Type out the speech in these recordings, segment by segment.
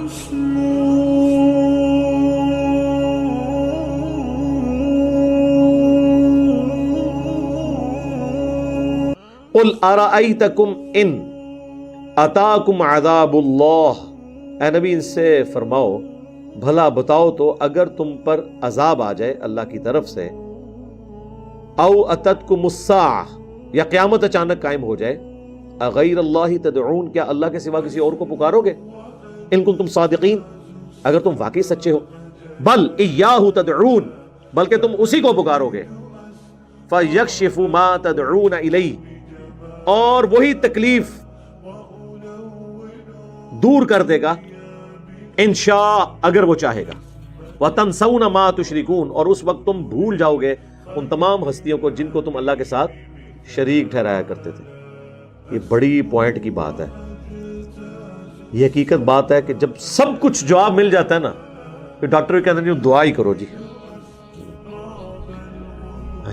قل ارأیتکم ان اتاکم عذاب اللہ، اے نبی ان سے فرماؤ بھلا بتاؤ تو اگر تم پر عذاب آ جائے اللہ کی طرف سے، او اتتکم الساعہ یا قیامت اچانک قائم ہو جائے، اغیر اللہ تدعون کیا اللہ کے سوا کسی اور کو پکارو گے؟ ان کنتم صادقین اگر تم واقعی سچے ہو، بل ایاہ تدعون بلکہ تم اسی کو پکارو گے، فیکشف ما تدعون الیہ اور وہی تکلیف دور کر دے گا انشاء اگر وہ چاہے گا، وَتَنْسَوْنَ مَا تُشْرِكُونَ اور اس وقت تم بھول جاؤ گے ان تمام ہستیوں کو جن کو تم اللہ کے ساتھ شریک ٹھہرایا کرتے تھے۔ یہ بڑی پوائنٹ کی بات ہے، یہ حقیقت بات ہے کہ جب سب کچھ جواب مل جاتا ہے نا، پھر ڈاکٹر بھی کہتے ہیں دعا ہی کرو جی،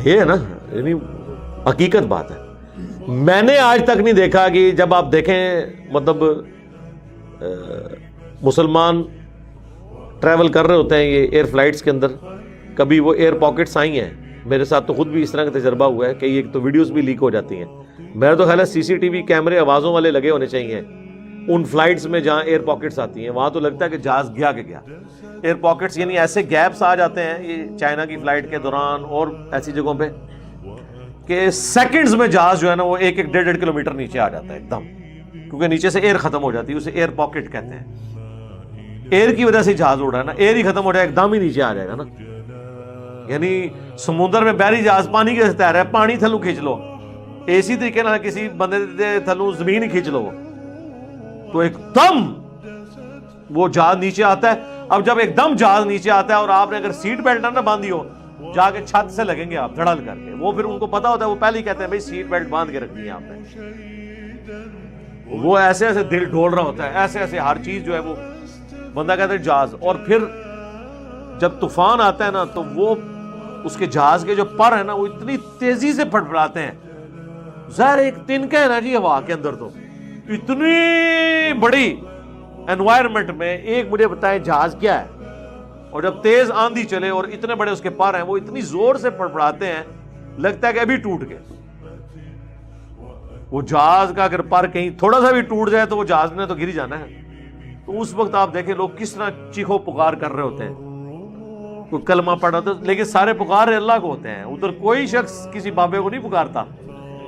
یہ ہے نا، یعنی حقیقت بات ہے۔ میں نے آج تک نہیں دیکھا کہ جب آپ دیکھیں مطلب مسلمان ٹریول کر رہے ہوتے ہیں یہ ایئر فلائٹس کے اندر، کبھی وہ ایئر پاکٹس آئی ہیں، میرے ساتھ تو خود بھی اس طرح کا تجربہ ہوا ہے کہ یہ تو ویڈیوز بھی لیک ہو جاتی ہیں۔ میرا تو خیال ہے سی سی ٹی وی کیمرے آوازوں والے لگے ہونے چاہیے ان فلائٹس میں جہاں ایئر پاکٹس آتی ہیں، وہاں تو لگتا ہے کہ جہاز گیا کہ گیا۔ ایئر پاکٹس یعنی ایسے گیپس آ جاتے ہیں یہ چائنا کی فلائٹ کے دوران اور ایسی جگہوں پہ کہ سیکنڈز میں جہاز جو ہے نا وہ 1-1.5 کلومیٹر نیچے آ جاتا ہے ایک دم، کیونکہ نیچے سے ایئر ختم ہو جاتی ہے، اسے ایئر پاکٹ کہتے ہیں۔ ایئر کی وجہ سے جہاز اڑ رہا ہے نا، ایئر ہی ختم ہو جائے ایک دم ہی نیچے آ جائے گا نا۔ یعنی سمندر میں بحری جہاز پانی کے تیر ہے، پانی تھلو کھینچ لو، اسی طریقے نہ کسی بندے دے تھلو زمین ہی کھینچ لو تو ایک دم وہ جہاز نیچے آتا ہے۔ اب جب ایک دم جہاز نیچے آتا ہے اور آپ نے اگر سیٹ بیلٹ نہ باندھی ہو، جا کے چھت سے لگیں گے آپ دھڑل کر کے، وہ پھر ان کو پتا ہوتا ہے، وہ پہلے ہی کہتے ہیں بھائی سیٹ بیلٹ باندھ کے رکھنی ہے آپ نے۔ وہ ایسے ایسے دل ڈھول رہا ہوتا ہے، ایسے ایسے ہر چیز جو ہے وہ بندہ کہتا ہے جہاز، اور پھر جب طوفان آتا ہے نا تو وہ اس کے جہاز کے جو پر ہے نا وہ اتنی تیزی سے پھڑپڑاتے ہیں، ظاہر ایک تنکا ہے نا جی ہوا کے اندر، تو اتنی بڑی انوائرمنٹ میں ایک مجھے بتائیں جہاز کیا ہے، اور جب تیز آندھی چلے اور اتنے بڑے اس کے پر ہیں وہ اتنی زور سے پھڑپڑاتے ہیں لگتا ہے کہ ابھی ٹوٹ گئے۔ وہ جہاز کا اگر پر کہیں تھوڑا سا بھی ٹوٹ جائے تو وہ جہاز نے تو گر جانا ہے۔ تو اس وقت آپ دیکھیں لوگ کس طرح چیخو پکار کر رہے ہوتے ہیں، کوئی کلمہ پڑھا ہوتا ہے، لیکن سارے پکار اللہ کو ہوتے ہیں، ادھر کوئی شخص کسی بابے کو نہیں پکارتا،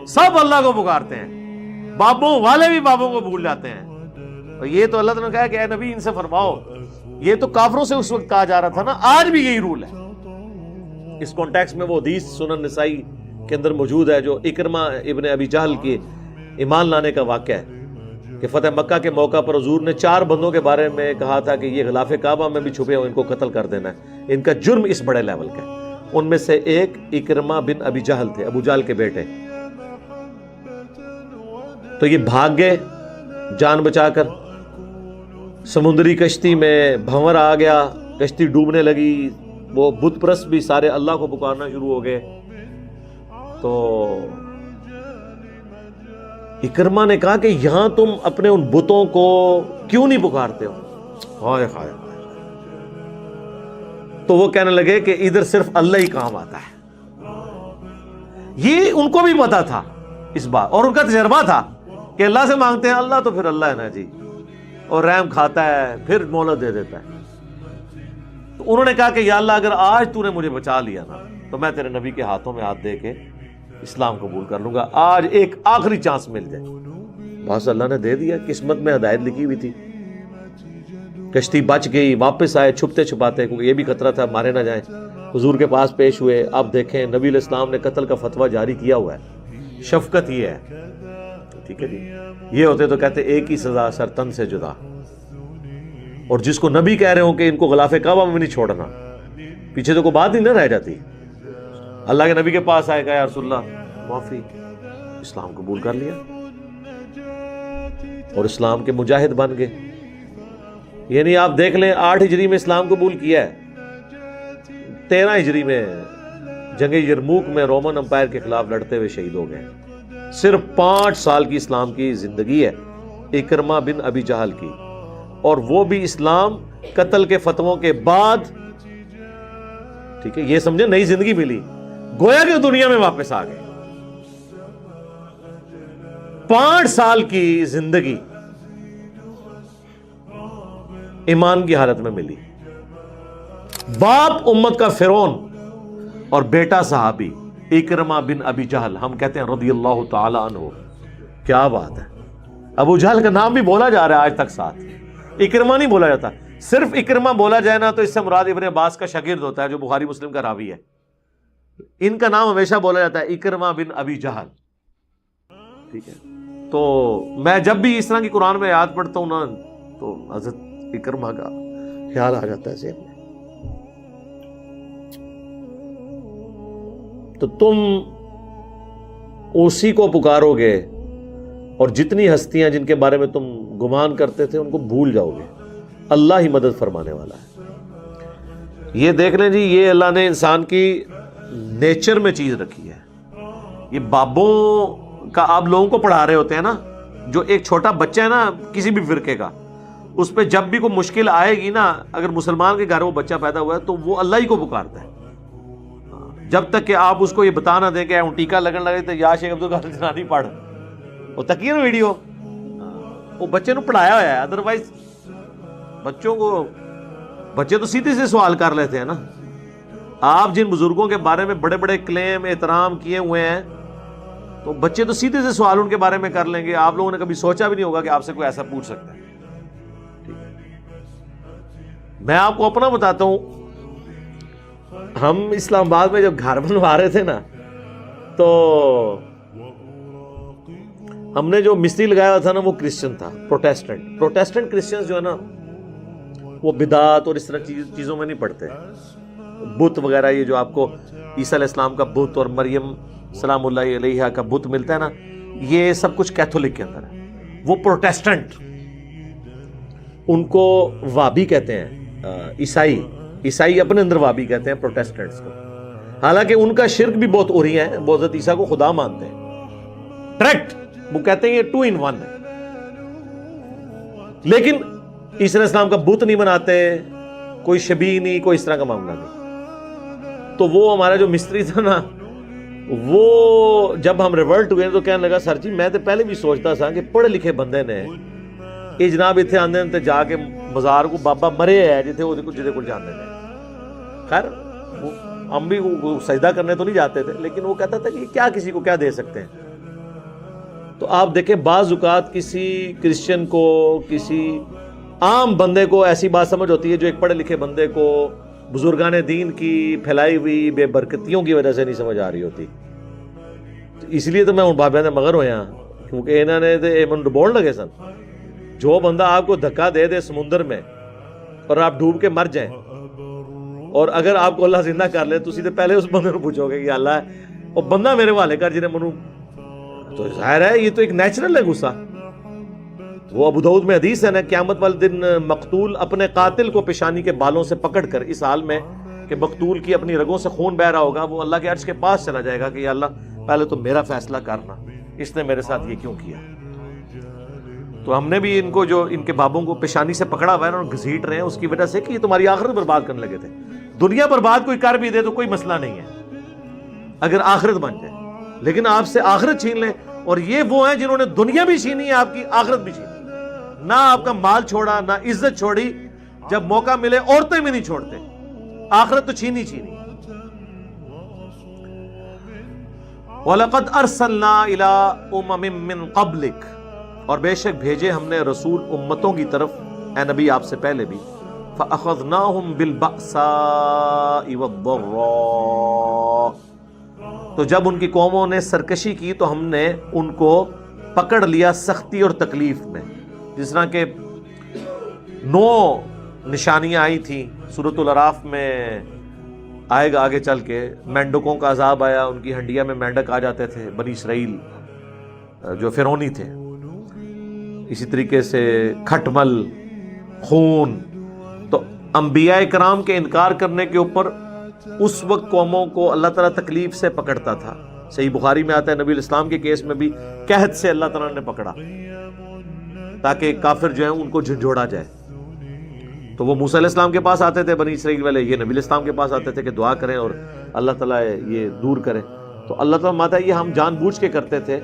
سب اللہ کو پکارتے ہیں، بابوں والے بھی بابوں کو بھول جاتے ہیں۔ اور یہ تو اللہ تعالیٰ نے کہا کہ اے نبی ان سے فرماؤ، یہ تو کافروں سے اس وقت کہا جا رہا تھا نا، آج بھی یہی رول ہے۔ اس کانٹیکس میں وہ حدیث سنن نسائی کے اندر موجود ہے جو اکرمہ ابن ابی جہل کے ایمان لانے کا واقعہ ہے کہ فتح مکہ کے موقع پر حضور نے 4 بندوں کے بارے میں کہا تھا کہ یہ غلاف کعبہ میں بھی چھپے ہو، ان کو قتل کر دینا ہے، ان کا جرم اس بڑے لیول کا ہے۔ ان میں سے ایک اکرمہ بن ابی جہل تھے، ابو جہل کے بیٹے۔ تو یہ بھاگ گئے جان بچا کر، سمندری کشتی میں بھنور آ گیا، کشتی ڈوبنے لگی، وہ بت پرست بھی سارے اللہ کو پکارنا شروع ہو گئے۔ تو اکرمہ نے کہا کہ یہاں تم اپنے ان بتوں کو کیوں نہیں پکارتے ہو؟ ہائے ہائے۔ تو وہ کہنے لگے کہ ادھر صرف اللہ ہی کام آتا ہے۔ یہ ان کو بھی پتا تھا اس بات، اور ان کا تجربہ تھا کہ اللہ سے مانگتے ہیں اللہ تو پھر اللہ ہے نا جی، اور رحم کھاتا ہے پھر مہلت دے دیتا ہے۔ تو انہوں نے کہا کہ یا اللہ اگر آج تو نے مجھے بچا لیا نا تو میں تیرے نبی کے ہاتھوں میں ہاتھ دے کے اسلام قبول کر لوں گا، آج ایک آخری چانس مل جائے۔ بس اللہ نے دے دیا، قسمت میں ہدایت لکھی ہوئی تھی، کشتی بچ گئی، واپس آئے چھپتے چھپاتے، کیونکہ یہ بھی خطرہ تھا مارے نہ جائیں، حضور کے پاس پیش ہوئے۔ اب دیکھیں نبی علیہ السلام نے قتل کا فتویٰ جاری کیا ہوا ہے، شفقت یہ ہے، ٹھیک ہے جی۔ یہ ہوتے تو کہتے ایک ہی سزا سر تن سے جدا، اور جس کو نبی کہہ رہے ہوں کہ ان کو غلاف کعبہ میں نہیں چھوڑنا، پیچھے تو کوئی بات ہی نہ رہ جاتی۔ اللہ کے نبی کے پاس آئے گا یا رسول اللہ معافی، اسلام قبول کر لیا اور اسلام کے مجاہد بن گئے۔ یعنی آپ دیکھ لیں 8 ہجری میں اسلام قبول کیا ہے، 13 ہجری میں جنگ یرموک میں رومن امپائر کے خلاف لڑتے ہوئے شہید ہو گئے۔ صرف 5 سال کی اسلام کی زندگی ہے اکرمہ بن ابی جہل کی، اور وہ بھی اسلام قتل کے فتووں کے بعد. ٹھیک ہے, یہ سمجھے نئی زندگی ملی, گویا کہ دنیا میں واپس آ گئے. 5 سال کی زندگی ایمان کی حالت میں ملی. باپ امت کا فرعون اور بیٹا صحابی اکرمہ بن ابی جہل, ہم کہتے ہیں رضی اللہ تعالی عنہ. کیا بات ہے, ابو جہل کا نام بھی بولا جا رہا ہے آج تک ساتھ, اکرمہ نہیں بولا جاتا. صرف اکرمہ بولا جائے نا تو اس سے مراد ابن عباس کا شاگرد ہوتا ہے جو بخاری مسلم کا راوی ہے. ان کا نام ہمیشہ بولا جاتا ہے اکرمہ بن ابی جہل. ٹھیک ہے, تو میں جب بھی اس طرح کی قرآن میں آیات پڑھتا ہوں نا تو حضرت اکرمہ کا خیال آ جاتا ہے ذہن میں. تو تم اسی کو پکارو گے اور جتنی ہستیاں جن کے بارے میں تم گمان کرتے تھے ان کو بھول جاؤ گے. اللہ ہی مدد فرمانے والا ہے. یہ دیکھ لیں جی, یہ اللہ نے انسان کی نیچر میں چیز رکھی ہے. یہ بابوں کا آپ لوگوں کو پڑھا رہے ہوتے ہیں نا, جو ایک چھوٹا بچہ ہے نا کسی بھی فرقے کا, اس پہ جب بھی کوئی مشکل آئے گی نا, اگر مسلمان کے گھر وہ بچہ پیدا ہوا ہے تو وہ اللہ ہی کو پکارتا ہے, جب تک کہ آپ اس کو یہ بتا نہ دیں کہ ٹیکا لگن لگے تو یا شیخ عبدالقادر جیلانی پڑھ, وہ تکیے نا ویڈیو, وہ بچے نے پڑھایا ہوا ہے. ادروائز بچے تو سیدھے سے سوال کر لیتے ہیں نا. آپ جن بزرگوں کے بارے میں بڑے بڑے کلیم احترام کیے ہوئے ہیں تو بچے تو سیدھے سے سوال ان کے بارے میں کر لیں گے. آپ لوگوں نے کبھی سوچا بھی نہیں ہوگا کہ آپ سے کوئی ایسا پوچھ سکتا ہے. میں آپ کو اپنا بتاتا ہوں, ہم اسلام آباد میں جب گھر بنوا رہے تھے نا تو ہم نے جو مستری لگایا تھا نا وہ کرسچن تھا, پروٹیسٹنٹ کرسچنز جو ہے نا وہ بدعت اور اس طرح چیزوں میں نہیں پڑتے. بت وغیرہ یہ جو آپ کو عیسیٰ علیہ السلام کا بت اور مریم سلام اللہ علیہا کا بت ملتا ہے نا, یہ سب کچھ کیتھولک کے اندر ہے. وہ پروٹیسٹنٹ, ان کو وابی کہتے ہیں, عیسائی اپنے اندر وابی کہتے ہیں پروٹیسٹنٹس کو. حالانکہ ان کا شرک بھی بہت ہو رہی ہے, وہ حضرت عیسیٰ کو خدا مانتے ہیں ڈائریکٹ, وہ کہتے ہیں یہ 2 in 1 ہے. لیکن عیسیٰ علیہ السلام کا بت نہیں بناتے, کوئی شبیہ نہیں, کوئی اس طرح کا معاملہ نہیں. تو وہ ہمارا جو مستری تھا نا, وہ جب ہم ریورٹ ہوئے تو کہنے لگا سر جی میں تو پہلے بھی سوچتا تھا کہ پڑھے لکھے بندے نے یہ جناب اتنے آندے تے جا کے بازار کو بابا مرے ہے جتنے وہ جدے کو جانے تھے. خیر ہم بھی سجدہ کرنے تو نہیں جاتے تھے, لیکن وہ کہتا تھا کہ کیا کسی کو کیا دے سکتے ہیں. تو آپ دیکھیں بعض اوقات کسی کرسچن کو, کسی عام بندے کو ایسی بات سمجھ ہوتی ہے جو ایک پڑھے لکھے بندے کو بزرگان دین کی پھیلائی ہوئی بے برکتیوں کی وجہ سے نہیں سمجھ آ رہی ہوتی. اس لیے تو میں ان بابیاں نے مگر ہویا, کیونکہ انہوں نے من ڈبوڑ لگے سن. جو بندہ آپ کو دھکا دے دے سمندر میں اور آپ ڈوب کے مر جائیں, اور اگر آپ کو اللہ زندہ کر لے تو سیدھے پہلے اس بندے کو پوچھو گے کہ اللہ ہے اور بندہ میرے والے کر جنہیں منو, تو ظاہر ہے یہ تو ایک نیچرل ہے غصہ. وہ ابو داؤد میں حدیث ہے نا, قیامت والے دن مقتول اپنے قاتل کو پیشانی کے بالوں سے پکڑ کر اس حال میں کہ مقتول کی اپنی رگوں سے خون بہ رہا ہوگا, وہ اللہ کے عرش کے پاس چلا جائے گا کہ یا اللہ پہلے تو میرا فیصلہ کرنا, اس نے میرے ساتھ یہ کیوں کیا. تو ہم نے بھی ان کو جو ان کے بابوں کو پیشانی سے پکڑا ہوا ہے اور گھسیٹ رہے ہیں اس کی وجہ سے کہ یہ تمہاری آخرت برباد کرنے لگے تھے. دنیا برباد کوئی کر بھی دے تو کوئی مسئلہ نہیں ہے اگر آخرت بن جائے, لیکن آپ سے آخرت چھین لیں. اور یہ وہ ہیں جنہوں نے دنیا بھی چھینی ہے, آپ کی آخرت بھی چھینی, نہ آپ کا مال چھوڑا نہ عزت چھوڑی, جب موقع ملے عورتیں بھی نہیں چھوڑتے, آخرت تو چھینی. وَلَقَدْ أَرْسَلْنَا إِلَىٰ أُمَمٍ مِّن قَبْلِكَ, اور بے شک بھیجے ہم نے رسول امتوں کی طرف, اے نبی آپ سے پہلے بھی. فَأَخَذْنَاهُمْ بِالْبَأْسَاءِ وَالضَّرَّاءِ, تو جب ان کی قوموں نے سرکشی کی تو ہم نے ان کو پکڑ لیا سختی اور تکلیف میں. جس طرح کہ 9 نشانیاں آئی تھیں سورۃ الاعراف میں, آئے گا آگے چل کے. مینڈکوں کا عذاب آیا, ان کی ہنڈیا میں مینڈک آ جاتے تھے بنی اسرائیل جو فرعونی تھے. اسی طریقے سے کھٹمل, خون. تو انبیاء کرام کے انکار کرنے کے اوپر اس وقت قوموں کو اللہ تعالیٰ تکلیف سے پکڑتا تھا. صحیح بخاری میں آتا ہے نبی الاسلام کے کیس میں بھی قحط سے اللہ تعالیٰ نے پکڑا تاکہ کافر جو ہیں ان کو جھنجھوڑا جائے. تو وہ موسیٰ علیہ السلام کے پاس آتے تھے بنی اسرائیل والے، یہ نبی علیہ السلام کے پاس آتے تھے کہ دعا کریں اور اللہ تعالیٰ یہ دور کرے. تو اللہ تعالیٰ ماتا یہ ہم جان بوجھ کے کرتے تھے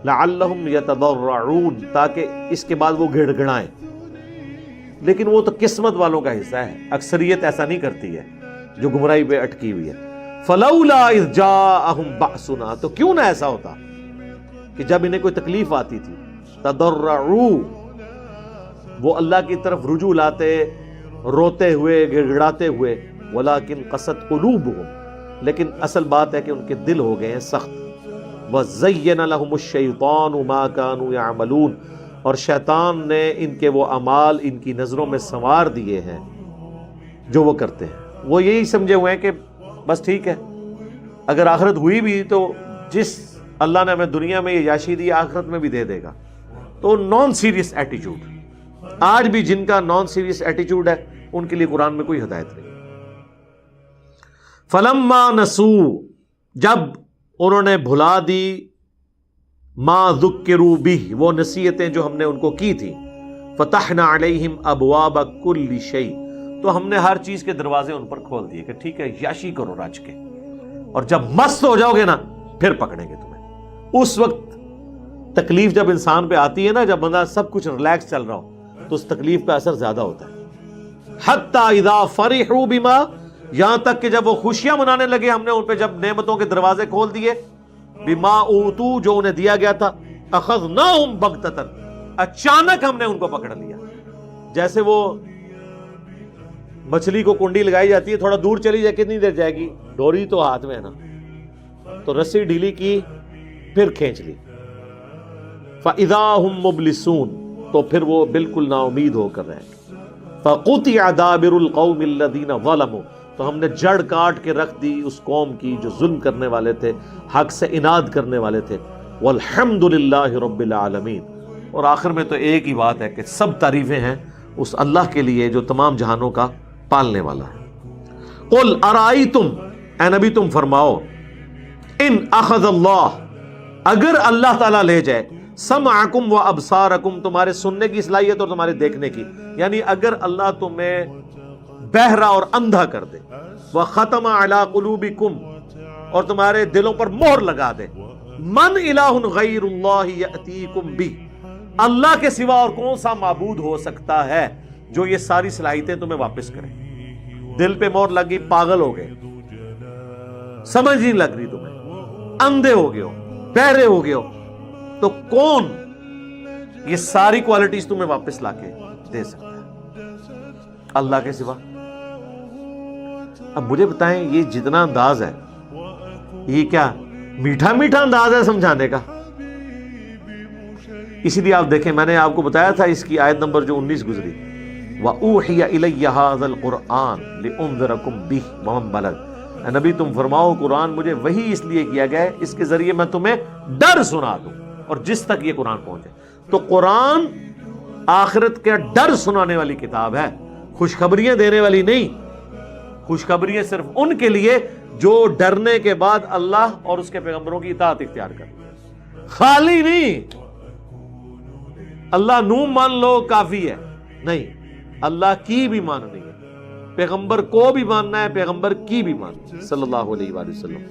لعلہم یتضرعون، تاکہ اس کے بعد وہ گڑ گڑائیں. لیکن وہ تو قسمت والوں کا حصہ ہے، اکثریت ایسا نہیں کرتی ہے جو گمراہی پہ اٹکی ہوئی ہے. فلولا اذ جاءہم بأسنا، تو کیوں نہ ایسا ہوتا کہ جب انہیں کوئی تکلیف آتی تھی تضرعوا، وہ اللہ کی طرف رجوع لاتے، روتے ہوئے گڑ گڑاتے ہوئے. ولکن قست قلوبہم، لیکن اصل بات ہے کہ ان کے دل ہو گئے ہیں سخت. وَزَيَّنَ لَهُمُ الشَّيْطَانُ مَا كَانُوا يَعْمَلُونَ، اور شیطان نے ان کے وہ اعمال ان کی نظروں میں سنوار دیے ہیں جو وہ کرتے ہیں. وہ یہی سمجھے ہوئے ہیں کہ بس ٹھیک ہے، اگر آخرت ہوئی بھی تو جس اللہ نے ہمیں دنیا میں یہ یاشی دی آخرت میں بھی دے دے گا. تو نان سیریس ایٹیچیوڈ، آج بھی جن کا نان سیریس ایٹیچیوڈ ہے ان کے لیے قرآن میں کوئی ہدایت نہیں. فلما نسوا، جب انہوں نے بھلا دی، ما ذکروا بہ، وہ نصیحتیں جو ہم نے ان کو کی تھی، فتحنا علیہم ابواب کل شیء، تو ہم نے ہر چیز کے دروازے ان پر کھول دیے کہ ٹھیک ہے یاشی کرو راج کے، اور جب مست ہو جاؤ گے نا پھر پکڑیں گے تمہیں. اس وقت تکلیف جب انسان پہ آتی ہے نا، جب بندہ سب کچھ ریلیکس چل رہا ہو تو اس تکلیف کا اثر زیادہ ہوتا ہے. حتی اذا فرحوا بما، یہاں تک کہ جب وہ خوشیاں منانے لگے ہم نے ان پہ جب نعمتوں کے دروازے کھول دیے، بما اوتو، جو انہیں دیا گیا تھا، اخذناہم بغتۃ، اچانک ہم نے ان کو پکڑ لیا. جیسے وہ مچھلی کو کنڈی لگائی جاتی ہے، تھوڑا دور چلی جائے کتنی دیر جائے گی، ڈوری تو ہاتھ میں ہے نا، تو رسی ڈھیلی کی پھر کھینچ لی. فَإِذَا هُمْ مُبْلِسُونَ، تو پھر وہ بالکل نا امید ہو کر رہے گے. فَقُطِعَ دَابِرُ الْقَوْمِ الَّذِينَ ظَلَمُوا، تو ہم نے جڑ کاٹ کے رکھ دی اس قوم کی جو ظلم کرنے والے تھے، حق سے اناد کرنے والے تھے. وَالْحَمْدُ لِلَّهِ رَبِّ الْعَالَمِينَ، اور آخر میں تو ایک ہی بات ہے کہ سب تعریفیں ہیں اس اللہ کے لیے جو تمام جہانوں کا پالنے والا ہے. قُلْ أَرَأَيْتُمْ، اے نبی تم فرماؤ، ان اخذ اللہ، اگر اللہ تعالیٰ لے جائے، سمعکم و ابصارکم، تمہارے سننے کی صلاحیت اور تمہارے دیکھنے کی، یعنی اگر اللہ تمہیں بہرا اور اندھا کر دے، وختم علی قلوبکم، اور تمہارے دلوں پر مہر لگا دے، من الہ غیر اللہ یأتیکم بہ، اللہ کے سوا اور کون سا معبود ہو سکتا ہے جو یہ ساری صلاحیتیں تمہیں واپس کرے. دل پہ مہر لگ گئی، پاگل ہو گئے، سمجھ نہیں لگ رہی تمہیں، اندھے ہو گئے ہو، بہرے ہو گئے ہو، تو کون یہ ساری کوالٹیز تمہیں واپس لا کے دے سکتا ہے؟ اللہ کے سوا. اب مجھے بتائیں یہ جتنا انداز ہے، یہ کیا میٹھا میٹھا انداز ہے سمجھانے کا؟ اسی لیے آپ دیکھیں، میں نے آپ کو بتایا تھا اس کی آیت نمبر جو 19 گزری، وَأُوحِيَ إِلَيَّ هَذَا الْقُرْآنُ لِأُنذِرَكُمْ بِهِ وَمَن بَلَغَ، اے نبی تم فرماؤ قرآن مجھے وہی اس لیے کیا گیا ہے اس کے ذریعے میں تمہیں ڈر سنا دوں اور جس تک یہ قرآن پہنچے. تو قرآن آخرت کا ڈر سنانے والی کتاب ہے، خوشخبریاں دینے والی نہیں. خوشخبریاں صرف ان کے لیے جو ڈرنے کے بعد اللہ اور اس کے پیغمبروں کی اطاعت اختیار کریں، خالی نہیں اللہ نو مان لو کافی ہے، نہیں، اللہ کی بھی ماننی ہے، پیغمبر کو بھی ماننا ہے، پیغمبر کی بھی ماننا ہے صلی اللہ علیہ وآلہ وسلم.